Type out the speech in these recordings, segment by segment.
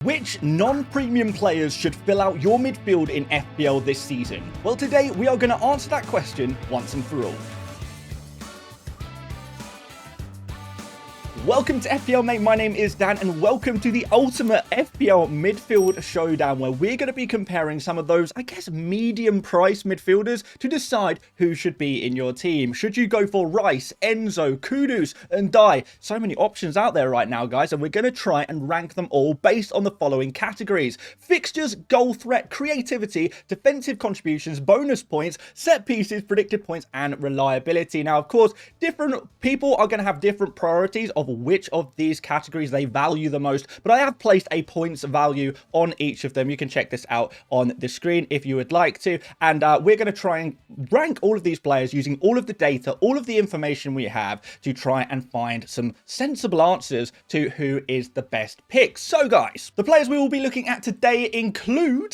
Which non-premium players should fill out your midfield in FPL this season? Well, today we are going to answer that question once and for all. Welcome to FPL Mate, my name is Dan and welcome to the ultimate FPL midfield showdown where we're going to be comparing some of those, I guess, medium price midfielders to decide who should be in your team. Should you go for Rice, Enzo, Kudus, Ndiaye? So many options out there right now, guys, and we're going to try and rank them all based on the following categories: fixtures, goal threat, creativity, defensive contributions, bonus points, set pieces, predicted points, and reliability. Now, of course, different people are going to have different priorities of which of these categories they value the most, but I have placed a points value on each of them. You can check this out on the screen if you would like to, and we're going to try and rank all of these players using all of the data, all of the information we have to try and find some sensible answers to who is the best pick. So guys, the players we will be looking at today include,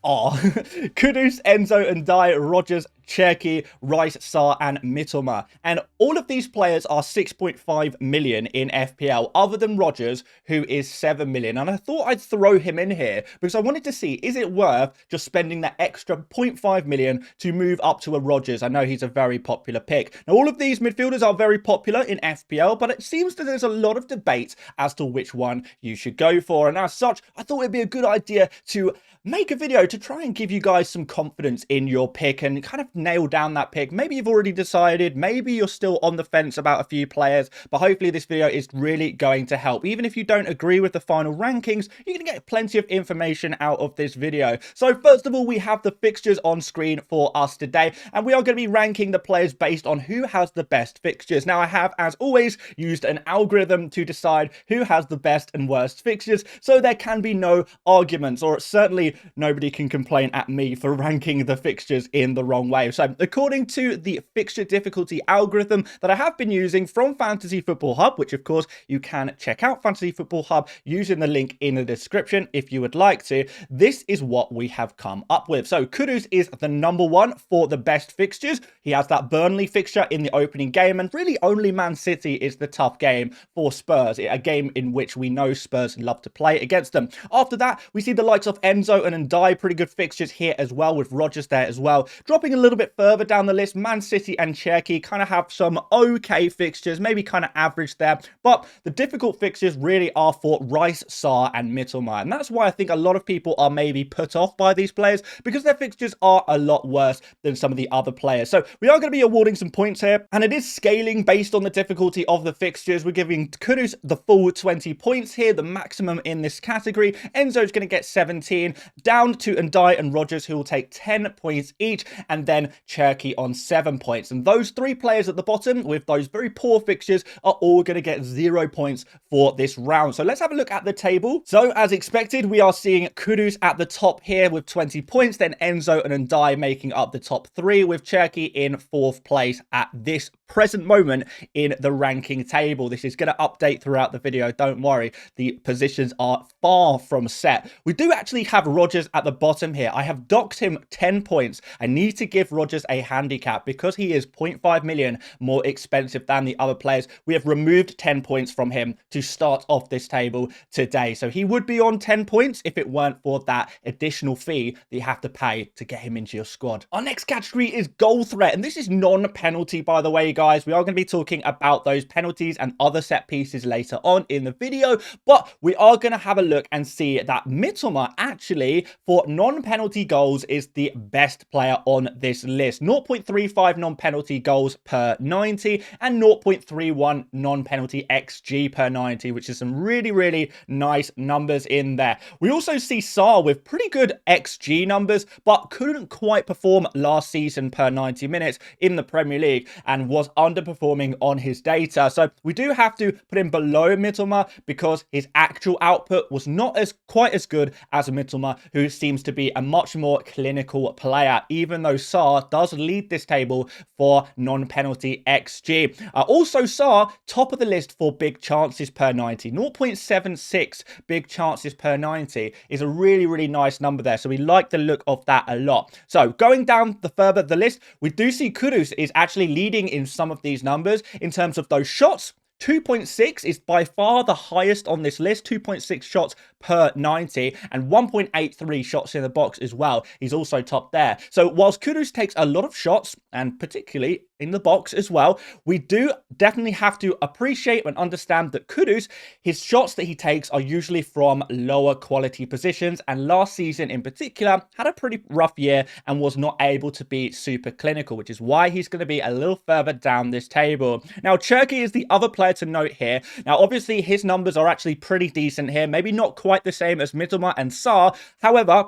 Kudus, Enzo, Ndiaye, Rogers, Cherki, Rice, Sarr, and Mitoma. And all of these players are 6.5 million in FPL, other than Rogers, who is 7 million. And I thought I'd throw him in here because I wanted to see, is it worth just spending that extra 0.5 million to move up to a Rogers? I know he's a very popular pick. Now, all of these midfielders are very popular in FPL, but it seems that there's a lot of debate as to which one you should go for. And as such, I thought it'd be a good idea to make a video to try and give you guys some confidence in your pick and kind of nail down that pick. Maybe you've already decided, maybe you're still on the fence about a few players, but hopefully this video is really going to help. Even if you don't agree with the final rankings, you're going to get plenty of information out of this video. So first of all, we have the fixtures on screen for us today, and we are going to be ranking the players based on who has the best fixtures. Now, I have, as always, used an algorithm to decide who has the best and worst fixtures, so there can be no arguments, or certainly nobody can complain at me for ranking the fixtures in the wrong way. So according to the fixture difficulty algorithm that I have been using from Fantasy Football Hub, which of course you can check out Fantasy Football Hub using the link in the description if you would like to, this is what we have come up with. So Kudus is the #1 for the best fixtures. He has that Burnley fixture in the opening game, and really only Man City is the tough game for Spurs, a game in which we know Spurs love to play against them. After that, we see the likes of Enzo and Ndiaye, pretty good fixtures here as well, with Rogers there as well. Dropping a little bit further down the list, Man City and Cherki kind of have some okay fixtures, maybe kind of average there, but the difficult fixtures really are for Rice, Sarr, and Mitoma, and that's why I think a lot of people are maybe put off by these players, because their fixtures are a lot worse than some of the other players. So we are going to be awarding some points here, and it is scaling based on the difficulty of the fixtures. We're giving Kudus the full 20 points here, the maximum in this category. Enzo's going to get 17, down to Ndiaye and Rogers, who will take 10 points each, and then Cherki on 7 points. And those three players at the bottom with those very poor fixtures are all going to get 0 points for this round. So let's have a look at the table. So as expected, we are seeing Kudus at the top here with 20 points, then Enzo and Ndiaye making up the top three, with Cherki in 4th place at this present moment in the ranking table. This is going to update throughout the video, don't worry. The positions are far from set. We do actually have Rogers at the bottom here. I have docked him 10 points. I need to give Rogers a handicap because he is 0.5 million more expensive than the other players. We have removed 10 points from him to start off this table today. So he would be on 10 points if it weren't for that additional fee that you have to pay to get him into your squad. Our next category is goal threat, and this is non-penalty, by the way, guys. We are going to be talking about those penalties and other set pieces later on in the video, but we are going to have a look and see that Mitoma actually, for non-penalty goals, is the best player on this list. 0.35 non-penalty goals per 90 and 0.31 non-penalty XG per 90, which is some really nice numbers in there. We also see Sarr with pretty good XG numbers, but couldn't quite perform last season per 90 minutes in the Premier League and was underperforming on his data. So we do have to put him below Mitoma because his actual output was not quite as good as Mitoma, who seems to be a much more clinical player, even though Sarr does lead this table for non-penalty XG. Also, Sarr, top of the list for big chances per 90. 0.76 big chances per 90 is a really nice number there. So we like the look of that a lot. So going down further the list, we do see Kudus is actually leading in some of these numbers in terms of those shots, 2.6 is by far the highest on this list, 2.6 shots per 90 and 1.83 shots in the box as well. He's also top there. So whilst Kudus takes a lot of shots, and particularly in the box as well, we do definitely have to appreciate and understand that Kudus, his shots that he takes are usually from lower quality positions, and last season in particular had a pretty rough year and was not able to be super clinical, which is why he's going to be a little further down this table. Now, Cherki is the other player to note here. Now, obviously, his numbers are actually pretty decent here, maybe not quite the same as Mitoma and Sarr. However,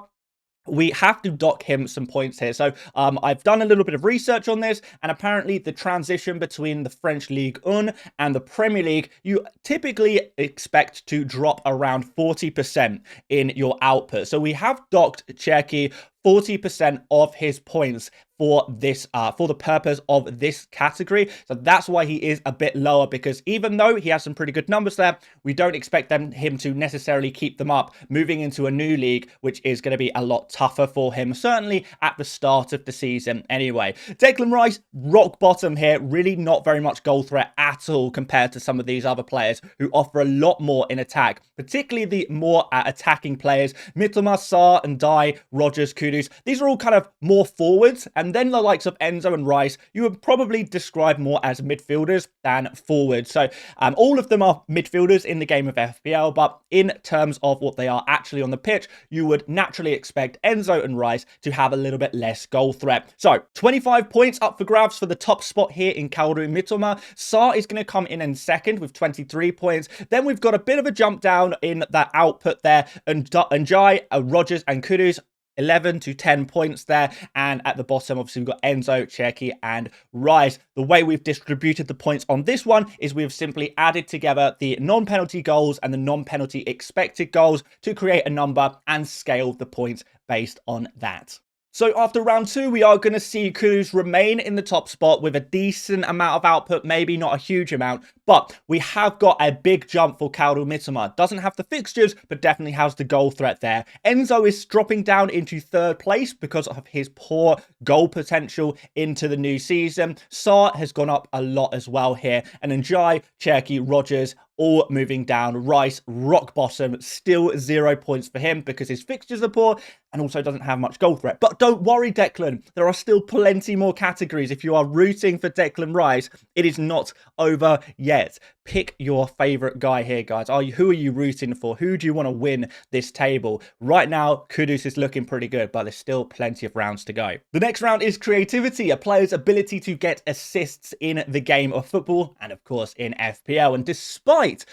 we have to dock him some points here. So I've done a little bit of research on this, and apparently the transition between the French Ligue 1 and the Premier League, you typically expect to drop around 40% in your output. So we have docked Cherki 40% of his points for this for the purpose of this category. So that's why he is a bit lower, because even though he has some pretty good numbers there, we don't expect him to necessarily keep them up moving into a new league, which is going to be a lot tougher for him, certainly at the start of the season anyway. Declan Rice, rock bottom here, really not very much goal threat at all compared to some of these other players who offer a lot more in attack, particularly the more attacking players. Mitoma, Sarr, Ndiaye, Rogers, Kudus, these are all kind of more forwards, and then the likes of Enzo and Rice, you would probably describe more as midfielders than forwards. So all of them are midfielders in the game of FPL, but in terms of what they are actually on the pitch, you would naturally expect Enzo and Rice to have a little bit less goal threat. So 25 points up for grabs for the top spot here in Kaoru Mitoma. Sarr is going to come in second with 23 points. Then we've got a bit of a jump down in that output there, and Ndiaye, Rogers and Kudus, 11 to 10 points there. And at the bottom, obviously, we've got Enzo, Cherki, and Rice. The way we've distributed the points on this one is we've simply added together the non-penalty goals and the non-penalty expected goals to create a number and scale the points based on that. So after round 2, we are going to see Kudus remain in the top spot with a decent amount of output, maybe not a huge amount, but we have got a big jump for Kaoru Mitoma. Doesn't have the fixtures, but definitely has the goal threat there. Enzo is dropping down into 3rd place because of his poor goal potential into the new season. Sarr has gone up a lot as well here, and Ndiaye, Cherki, Rogers, all moving down. Rice, rock bottom, still 0 points for him because his fixtures are poor and also doesn't have much goal threat. But don't worry, Declan, there are still plenty more categories. If you are rooting for Declan Rice, it is not over yet. Pick your favourite guy here, guys. Who are you rooting for? Who do you want to win this table? Right now, Kudus is looking pretty good, but there's still plenty of rounds to go. The next round is creativity, a player's ability to get assists in the game of football and, of course, in FPL. And despite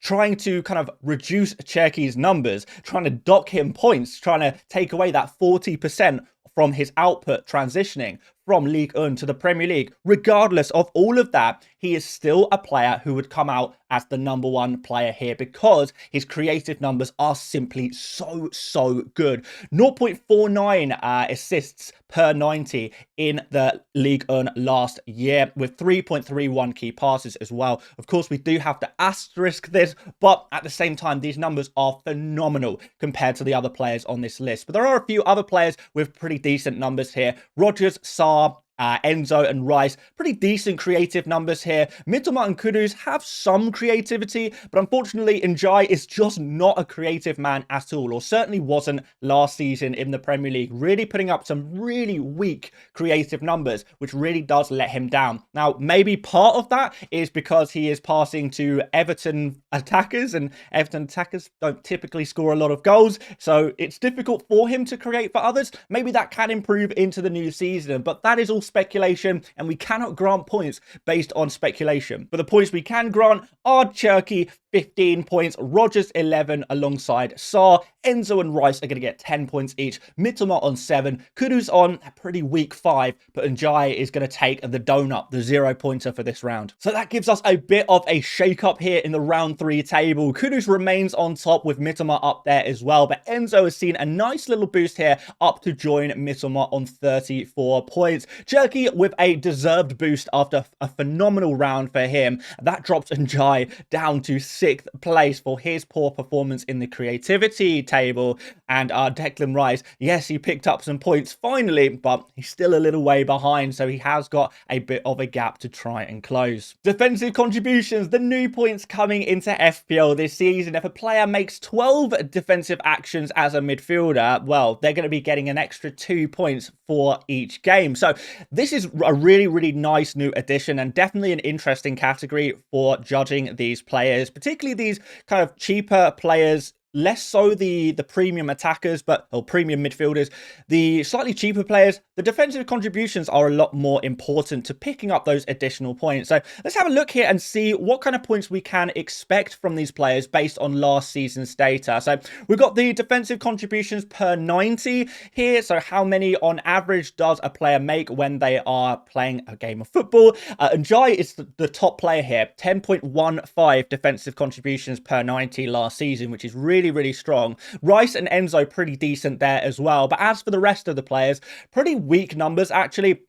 trying to kind of reduce Cherki's numbers, trying to dock him points, trying to take away that 40% from his output transitioning from Ligue 1 to the Premier League. Regardless of all of that, he is still a player who would come out as the #1 player here because his creative numbers are simply so good. 0.49 assists per 90 in the Ligue 1 last year, with 3.31 key passes as well. Of course, we do have to asterisk this, but at the same time, these numbers are phenomenal compared to the other players on this list. But there are a few other players with pretty decent numbers here. Rogers, Sarr, Enzo and Rice, pretty decent creative numbers here. Mitoma and Kudus have some creativity, but unfortunately Ndiaye is just not a creative man at all, or certainly wasn't last season in the Premier League, really putting up some really weak creative numbers, which really does let him down. Now, maybe part of that is because he is passing to Everton attackers, and Everton attackers don't typically score a lot of goals, so it's difficult for him to create for others. Maybe that can improve into the new season, but that is all speculation, and we cannot grant points based on speculation. But the points we can grant are Cherki, 15 points, Rogers 11 alongside Sarr, Enzo and Rice are going to get 10 points each, Mitoma on 7, Kudus on a pretty weak 5, but Ndiaye is going to take the donut, the 0-pointer for this round. So that gives us a bit of a shake-up here in the round 3 table. Kudus remains on top with Mitoma up there as well, but Enzo has seen a nice little boost here up to join Mitoma on 34 points. Cherki with a deserved boost after a phenomenal round for him. That drops Ndiaye down to 6th place for his poor performance in the creativity table. And Declan Rice, yes, he picked up some points finally, but he's still a little way behind, so he has got a bit of a gap to try and close. Defensive contributions, the new points coming into FPL this season. If a player makes 12 defensive actions as a midfielder, well, they're going to be getting an extra 2 points for each game. So this is a really, really nice new addition and definitely an interesting category for judging these players, particularly these kind of cheaper players. Less so the premium attackers, or premium midfielders. The slightly cheaper players, the defensive contributions are a lot more important to picking up those additional points. So let's have a look here and see what kind of points we can expect from these players based on last season's data. So we've got the defensive contributions per 90 here. So how many on average does a player make when they are playing a game of football? Ndiaye is the top player here, 10.15 defensive contributions per 90 last season, which is really strong. Rice and Enzo pretty decent there as well. But as for the rest of the players, pretty weak numbers actually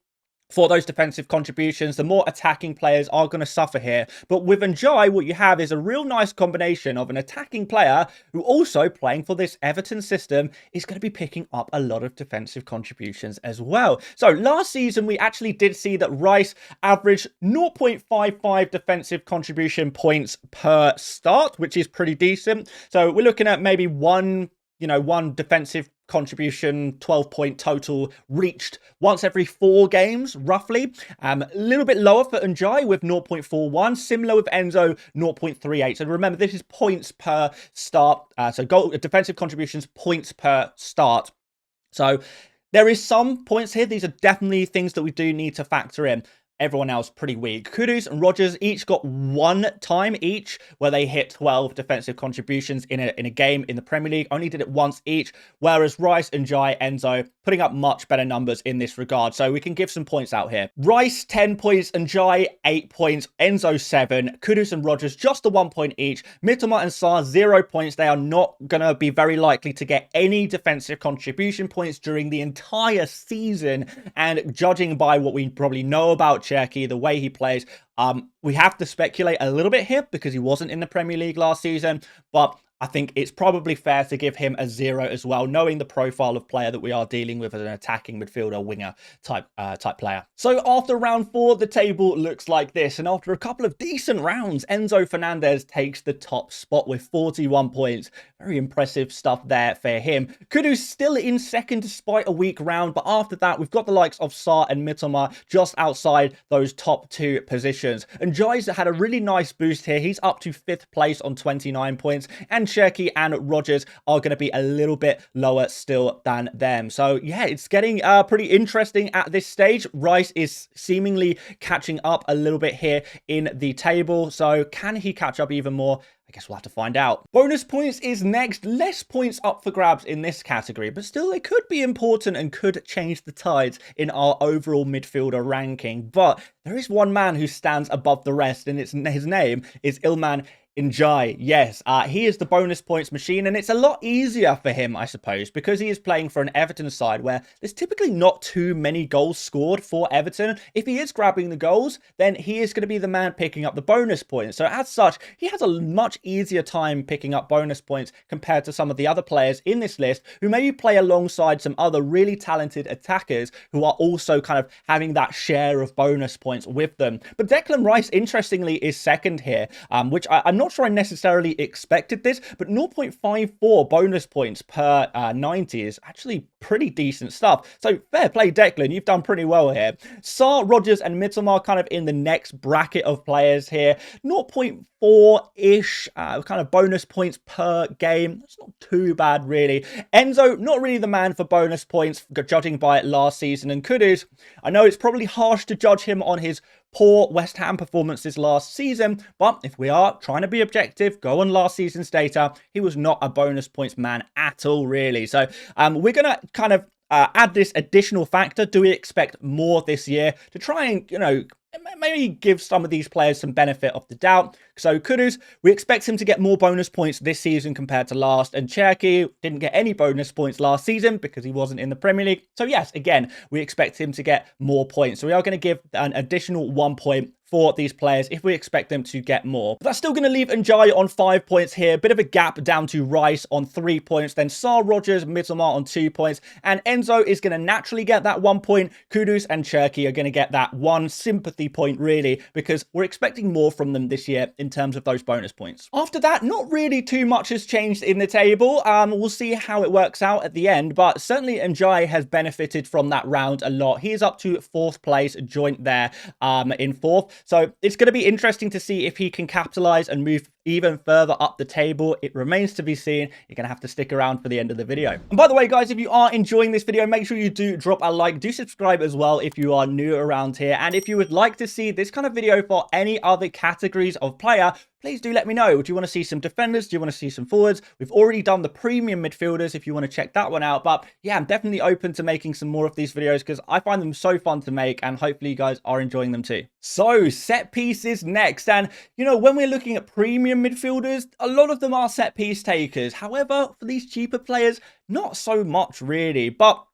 for those defensive contributions. The more attacking players are going to suffer here. But with Ndiaye, what you have is a real nice combination of an attacking player who also playing for this Everton system is going to be picking up a lot of defensive contributions as well. So last season, we actually did see that Rice averaged 0.55 defensive contribution points per start, which is pretty decent. So we're looking at maybe one defensive contribution, 12-point total reached once every 4 games, roughly. A little bit lower for Ndiaye with 0.41, similar with Enzo, 0.38. So remember, this is points per start. So defensive contributions, points per start. So there is some points here. These are definitely things that we do need to factor in. Everyone else pretty weak. Kudus and Rogers each got 1 time each where they hit 12 defensive contributions in a game in the Premier League. Only did it once each, whereas Rice, Ndiaye, Enzo putting up much better numbers in this regard. So we can give some points out here. Rice 10 points, Ndiaye 8 points, Enzo 7, Kudus and Rogers just the 1 point each. Mitoma and Sarr 0 points. They are not going to be very likely to get any defensive contribution points during the entire season. And judging by what we probably know about Cherki, the way he plays, we have to speculate a little bit here because he wasn't in the Premier League last season, but I think it's probably fair to give him a 0 as well, knowing the profile of player that we are dealing with as an attacking midfielder, winger type player. So after round 4, the table looks like this. And after a couple of decent rounds, Enzo Fernandez takes the top spot with 41 points. Very impressive stuff there for him. Kudus still in second despite a weak round. But after that, we've got the likes of Sarr and Mitoma just outside those top 2 positions. And Ndiaye's had a really nice boost here. He's up to 5th place on 29 points. And Cherki and Rogers are going to be a little bit lower still than them. So yeah, it's getting pretty interesting at this stage. Rice is seemingly catching up a little bit here in the table. So can he catch up even more? I guess we'll have to find out. Bonus points is next. Less points up for grabs in this category, but still they could be important and could change the tides in our overall midfielder ranking. But there is one man who stands above the rest, and his name is Iliman Ndiaye. Yes, he is the bonus points machine, and it's a lot easier for him, I suppose, because he is playing for an Everton side where there's typically not too many goals scored for Everton. If he is grabbing the goals, then he is going to be the man picking up the bonus points. So as such, he has a much easier time picking up bonus points compared to some of the other players in this list who maybe play alongside some other really talented attackers who are also kind of having that share of bonus points with them. But Declan Rice, interestingly, is second here, which I'm not sure I necessarily expected this, but 0.54 bonus points per 90 is actually pretty decent stuff. So fair play, Declan. You've done pretty well here. Sarr, Rogers, and Mitoma are kind of in the next bracket of players here. 0.4-ish kind of bonus points per game. That's not too bad, really. Enzo, not really the man for bonus points, judging by it last season. And Kudus, I know it's probably harsh to judge him on his poor West Ham performances last season, but if we are trying to be objective, go on last season's data, he was not a bonus points man at all, really. So we're going to kind of add this additional factor. Do we expect more this year to try and, maybe give some of these players some benefit of the doubt? So Kudus, we expect him to get more bonus points this season compared to last. And Cherki didn't get any bonus points last season because he wasn't in the Premier League. So yes, again, we expect him to get more points. So we are going to give an additional 1 point for these players if we expect them to get more. But that's still going to leave Ndiaye on 5 points here. Bit of a gap down to Rice on 3 points. Then Sarr, Rogers, Mittelmar on 2 points. And Enzo is going to naturally get that 1 point. Kudus and Cherki are going to get that 1 sympathy point, really, because we're expecting more from them this year in terms of those bonus points. After that, not really too much has changed in the table. We'll see how it works out at the end, but certainly Ndiaye has benefited from that round a lot. He is up to 4th place, joint there in 4th. So it's going to be interesting to see if he can capitalize and move even further up the table. It remains to be seen. You're going to have to stick around for the end of the video. And by the way, guys, if you are enjoying this video, make sure you do drop a like. Do subscribe as well if you are new around here. And if you would like to see this kind of video for any other categories of player, please do let me know. Do you want to see some defenders? Do you want to see some forwards? We've already done the premium midfielders if you want to check that one out. But yeah, I'm definitely open to making some more of these videos because I find them so fun to make, and hopefully you guys are enjoying them too. So set pieces next. And you know, when we're looking at premium midfielders, a lot of them are set piece takers. However, for these cheaper players, not so much really. But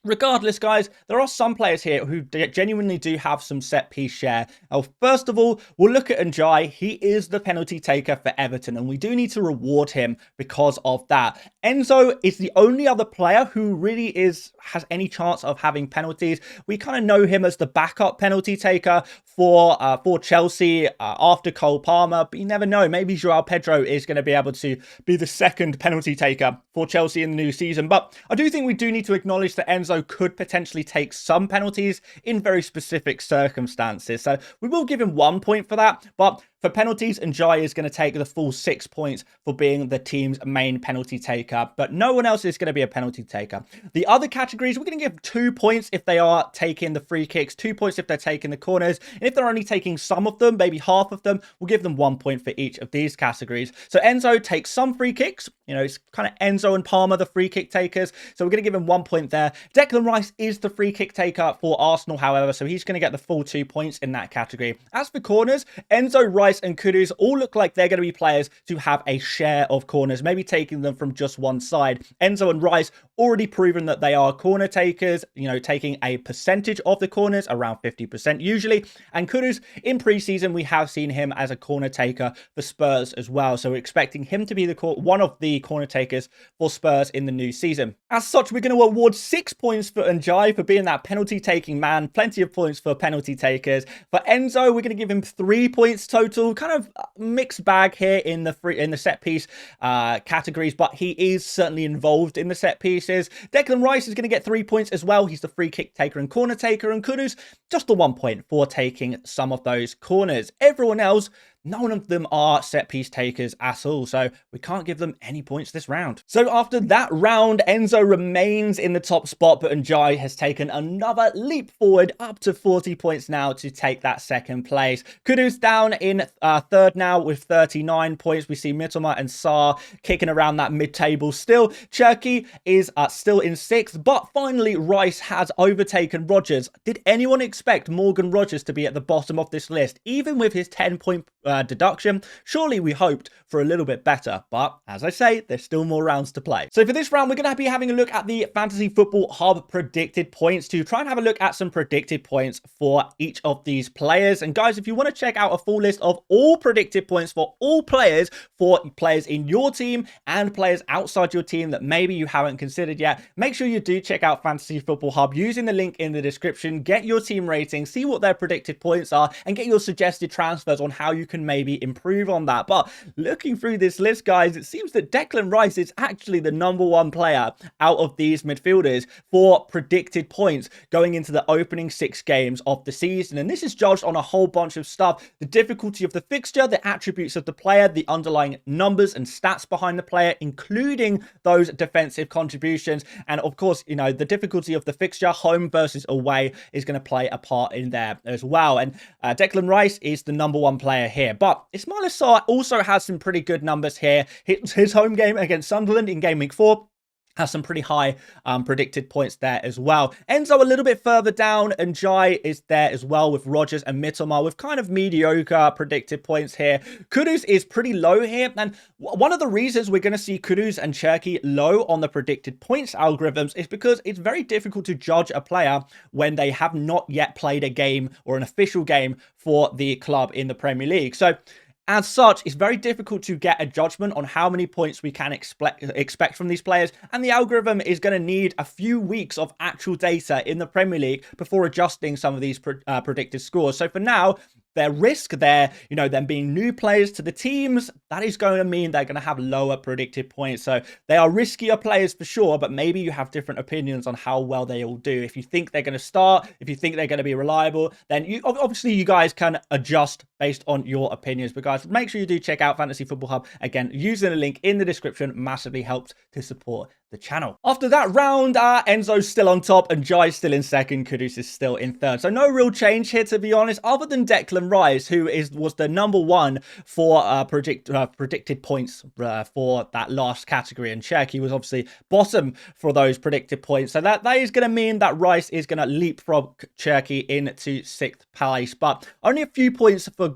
regardless, guys, there are some players here who genuinely do have some set piece share. Now, first of all, we'll look at Ndiaye. He is the penalty taker for Everton, and we do need to reward him because of that. Enzo is the only other player who really has any chance of having penalties. We kind of know him as the backup penalty taker for Chelsea after Cole Palmer, but you never know. Maybe Joao Pedro is going to be able to be the second penalty taker for Chelsea in the new season. But I do think we do need to acknowledge that Enzo could potentially take some penalties in very specific circumstances. So we will give him 1 point for that. But for penalties, Ndiaye is going to take the full 6 points for being the team's main penalty taker, but no one else is going to be a penalty taker. The other categories, we're going to give 2 points if they are taking the free kicks, 2 points if they're taking the corners, and if they're only taking some of them, maybe half of them, we'll give them 1 point for each of these categories. So Enzo takes some free kicks. You know, it's kind of Enzo and Palmer, the free kick takers. So we're going to give him 1 point there. Declan Rice is the free kick taker for Arsenal, however, so he's going to get the full 2 points in that category. As for corners, Enzo, Rice, and Kudus all look like they're going to be players to have a share of corners, maybe taking them from just one side. Enzo and Rice already proven that they are corner takers, you know, taking a percentage of the corners, around 50% usually. And Kudus, in preseason, we have seen him as a corner taker for Spurs as well. So we're expecting him to be one of the corner takers for Spurs in the new season. As such, we're going to award 6 points for Ndiaye for being that penalty taking man. Plenty of points for penalty takers. For Enzo, we're going to give him 3 points total. Kind of mixed bag here in the set piece categories, but he is certainly involved in the set pieces. Declan Rice is going to get 3 points as well. He's the free kick taker and corner taker, and Kudus just the 1 point for taking some of those corners. Everyone else, none of them are set piece takers at all, so we can't give them any points this round. So after that round, Enzo remains in the top spot, but Ndiaye has taken another leap forward up to 40 points now to take that second place. Kudus down in third now with 39 points. We see Mittelmar and Sarr kicking around that mid-table still. Cherki is still in 6th, but finally Rice has overtaken Rogers. Did anyone expect Morgan Rogers to be at the bottom of this list, even with his 10-point deduction? Surely we hoped for a little bit better, but as I say, there's still more rounds to play. So for this round, we're going to be having a look at the Fantasy Football Hub predicted points to try and have a look at some predicted points for each of these players. And guys, if you want to check out a full list of all predicted points for all players, for players in your team and players outside your team that maybe you haven't considered yet, make sure you do check out Fantasy Football Hub using the link in the description. Get your team rating, see what their predicted points are, and get your suggested transfers on how you can maybe improve on that. But looking through this list, guys, it seems that Declan Rice is actually the #1 player out of these midfielders for predicted points going into the opening 6 games of the season. And this is judged on a whole bunch of stuff: the difficulty of the fixture, the attributes of the player, the underlying numbers and stats behind the player, including those defensive contributions. And of course, you know, the difficulty of the fixture, home versus away, is going to play a part in there as well. And Declan Rice is the #1 player here. But Ismaila Sarr also has some pretty good numbers here. His home game against Sunderland in Gameweek 4, has some pretty high predicted points there as well. Enzo a little bit further down, and Ndiaye is there as well with Rogers and Mitoma with kind of mediocre predicted points here. Kudus is pretty low here, and one of the reasons we're going to see Kudus and Cherki low on the predicted points algorithms is because it's very difficult to judge a player when they have not yet played a game or an official game for the club in the Premier League. So as such, it's very difficult to get a judgment on how many points we can expect from these players, and the algorithm is going to need a few weeks of actual data in the Premier League before adjusting some of these predicted scores. So for now, their risk there, them being new players to the teams, that is going to mean they're going to have lower predicted points. So they are riskier players for sure, but maybe you have different opinions on how well they all do. If you think they're going to start, if you think they're going to be reliable, then obviously you guys can adjust based on your opinions. But guys, make sure you do check out Fantasy Football Hub. Again, using the link in the description massively helps to support the channel. After that round, Enzo's still on top and Ndiaye's still in second. Kudus is still in third. So no real change here, to be honest, other than Declan Rice, who was the number one for predicted points for that last category. And Cherki was obviously bottom for those predicted points. So that is going to mean that Rice is going to leapfrog Cherki into sixth place. But only a few points for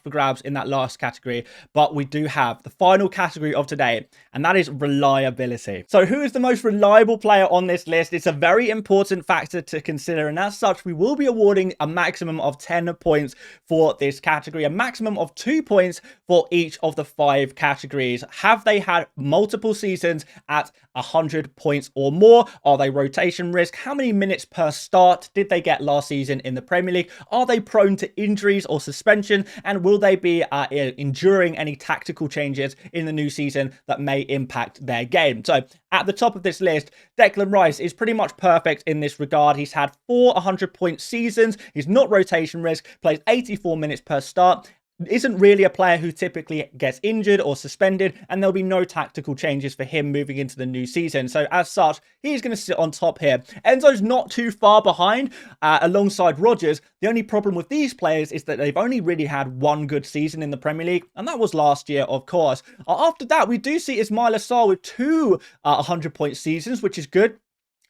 grabs in that last category. But we do have the final category of today, and that is reliability. So who is the most reliable player on this list? It's a very important factor to consider, and as such, we will be awarding a maximum of 10 points for this category, a maximum of 2 points for each of the 5 categories. Have they had multiple seasons at 100 points or more? Are they rotation risk? How many minutes per start did they get last season in the Premier League? Are they prone to injuries or suspension? And will they be enduring any tactical changes in the new season that may impact their game? So at the top of this list, Declan Rice is pretty much perfect in this regard. He's had 4 100-point seasons. He's not rotation risk, plays 84 minutes per start. Isn't really a player who typically gets injured or suspended, and there'll be no tactical changes for him moving into the new season. So as such, he's going to sit on top here. Enzo's not too far behind alongside Rogers. The only problem with these players is that they've only really had one good season in the Premier League, and that was last year, of course. After that, we do see Ismail Assar with 2 100-point seasons, which is good.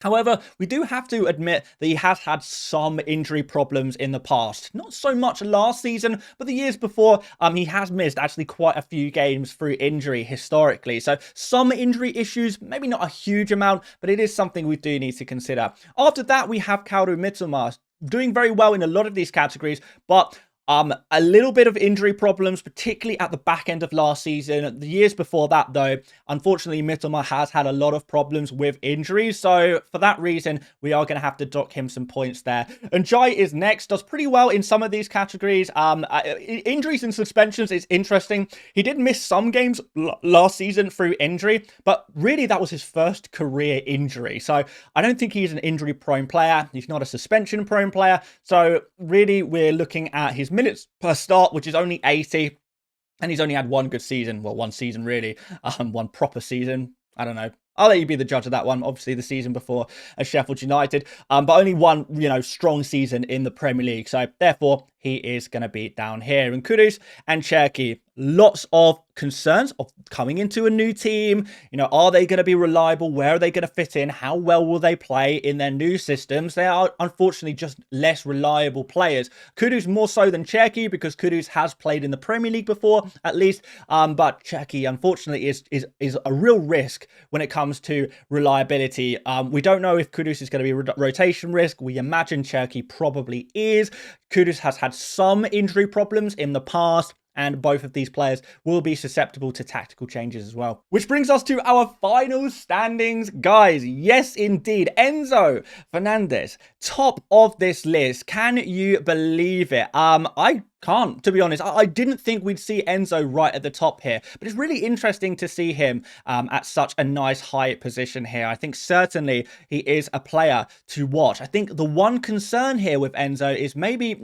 However, we do have to admit that he has had some injury problems in the past. Not so much last season, but the years before, he has missed actually quite a few games through injury historically. So some injury issues, maybe not a huge amount, but it is something we do need to consider. After that, we have Kaoru Mitoma, doing very well in a lot of these categories, but a little bit of injury problems, particularly at the back end of last season. The years before that, though, unfortunately, Mitoma has had a lot of problems with injuries. So for that reason, we are going to have to dock him some points there. And Ndiaye is next, does pretty well in some of these categories. Injuries and suspensions is interesting. He did miss some games last season through injury, but really that was his first career injury. So I don't think he's an injury-prone player. He's not a suspension-prone player. So really, we're looking at his minutes per start, which is only 80, and he's only had one good season. Well, one season really, one proper season. I don't know. I'll let you be the judge of that one. Obviously, the season before at Sheffield United, but only one, strong season in the Premier League. So therefore, he is going to be down here. And Kudus and Cherki, lots of concerns of coming into a new team. Are they going to be reliable? Where are they going to fit in? How well will they play in their new systems? They are unfortunately just less reliable players. Kudus more so than Cherki, because Kudus has played in the Premier League before, at least. But Cherki, unfortunately, is a real risk when it comes to reliability. We don't know if Kudus is going to be rotation risk. We imagine Cherki probably is. Kudus has had some injury problems in the past, and both of these players will be susceptible to tactical changes as well. Which brings us to our final standings, guys. Yes, indeed. Enzo Fernandez, top of this list. Can you believe it? I can't, to be honest. I didn't think we'd see Enzo right at the top here, but it's really interesting to see him at such a nice high position here. I think certainly he is a player to watch. I think the one concern here with Enzo is maybe,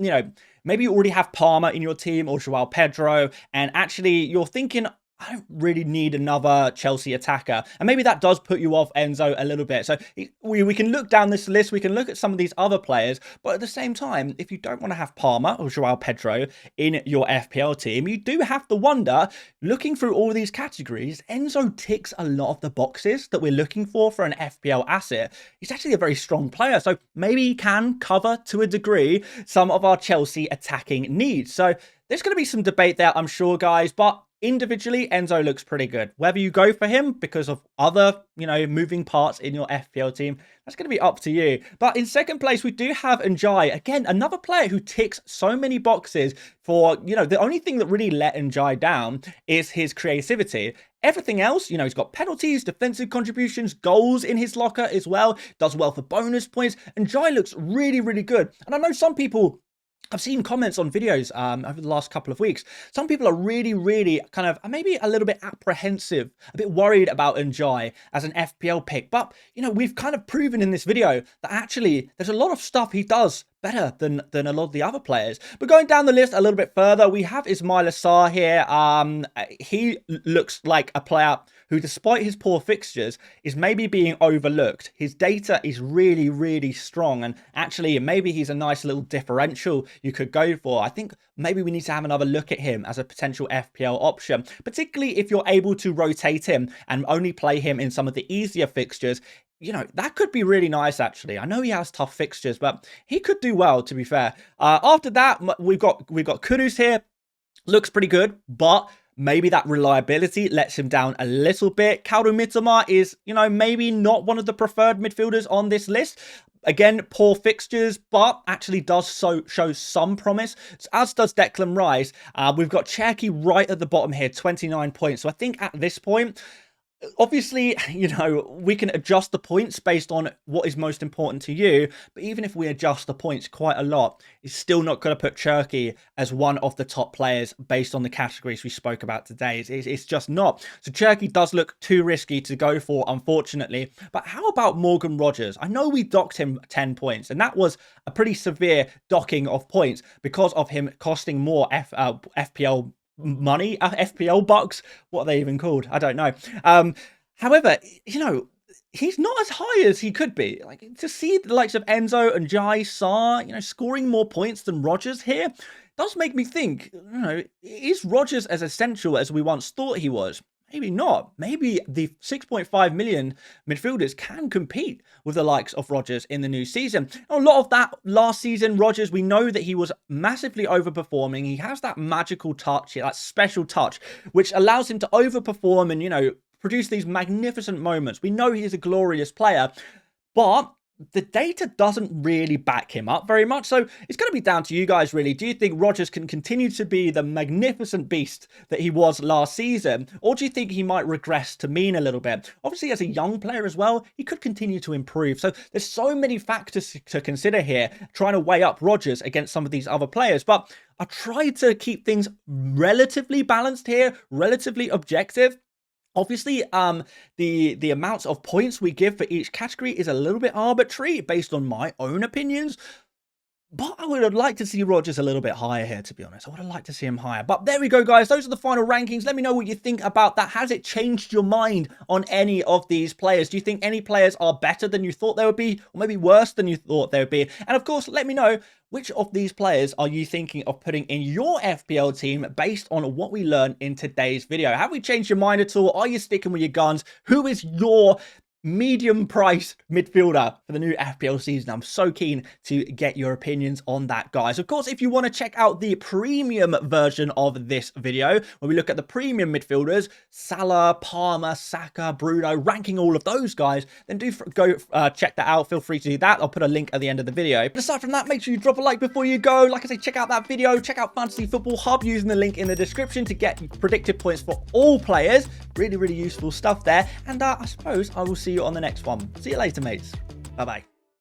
maybe you already have Palmer in your team or Joao Pedro, and actually you're thinking, I don't really need another Chelsea attacker. And maybe that does put you off Enzo a little bit. So we can look down this list. We can look at some of these other players. But at the same time, if you don't want to have Palmer or Joao Pedro in your FPL team, you do have to wonder, looking through all these categories, Enzo ticks a lot of the boxes that we're looking for an FPL asset. He's actually a very strong player. So maybe he can cover, to a degree, some of our Chelsea attacking needs. So there's going to be some debate there, I'm sure, guys. But individually, Enzo looks pretty good. Whether you go for him because of other, moving parts in your FPL team, that's going to be up to you. But in second place, we do have Ndiaye. Again, another player who ticks so many boxes for, the only thing that really let Ndiaye down is his creativity. Everything else, he's got penalties, defensive contributions, goals in his locker as well. Does well for bonus points. Ndiaye looks really, really good. And I know some people, I've seen comments on videos over the last couple of weeks. Some people are really, really kind of maybe a little bit apprehensive, a bit worried about Ndiaye as an FPL pick. But, we've kind of proven in this video that actually there's a lot of stuff he does better than a lot of the other players. But going down the list a little bit further, we have Ismail Assar here. He looks like a player who, despite his poor fixtures, is maybe being overlooked. His data is really, really strong, and actually maybe he's a nice little differential you could go for. I think maybe we need to have another look at him as a potential FPL option, particularly if you're able to rotate him and only play him in some of the easier fixtures. That could be really nice, actually. I know he has tough fixtures, but he could do well, to be fair. After that, we've got Kudus here. Looks pretty good, but maybe that reliability lets him down a little bit. Kalidou Mitoma is, maybe not one of the preferred midfielders on this list. Again, poor fixtures, but actually does show some promise, as does Declan Rice. We've got Cherki right at the bottom here, 29 points. So I think at this point, obviously, we can adjust the points based on what is most important to you. But even if we adjust the points quite a lot, it's still not going to put Cherki as one of the top players based on the categories we spoke about today. It's just not. So Cherki does look too risky to go for, unfortunately. But how about Morgan Rogers? I know we docked him 10 points, and that was a pretty severe docking of points because of him costing more FPL money, FPL bucks. What are they even called? I don't know. However, he's not as high as he could be. Like, to see the likes of Enzo and Ndiaye, Sarr, scoring more points than Rogers here does make me think, is Rogers as essential as we once thought he was? Maybe not. Maybe the 6.5 million midfielders can compete with the likes of Rogers in the new season. A lot of that last season, Rogers, we know that he was massively overperforming. He has that magical touch, that special touch, which allows him to overperform and, produce these magnificent moments. We know he is a glorious player, but the data doesn't really back him up very much. So it's going to be down to you guys, really. Do you think Rogers can continue to be the magnificent beast that he was last season? Or do you think he might regress to mean a little bit? Obviously, as a young player as well, he could continue to improve. So there's so many factors to consider here, trying to weigh up Rogers against some of these other players. But I tried to keep things relatively balanced here, relatively objective. Obviously, the amounts of points we give for each category is a little bit arbitrary based on my own opinions. But I would have liked to see Rogers a little bit higher here, to be honest. I would have liked to see him higher. But there we go, guys. Those are the final rankings. Let me know what you think about that. Has it changed your mind on any of these players? Do you think any players are better than you thought they would be? Or maybe worse than you thought they would be? And of course, let me know, which of these players are you thinking of putting in your FPL team based on what we learned in today's video? Have we changed your mind at all? Are you sticking with your guns? Who is your medium price midfielder for the new FPL season? I'm so keen to get your opinions on that, guys. Of course, if you want to check out the premium version of this video, where we look at the premium midfielders, Salah, Palmer, Saka, Bruno, ranking all of those guys, then do go check that out. Feel free to do that. I'll put a link at the end of the video. But aside from that, make sure you drop a like before you go. Like I say, check out that video. Check out Fantasy Football Hub using the link in the description to get predicted points for all players. Really, really useful stuff there. And I suppose I will see you on the next one. See you later, mates. Bye-bye.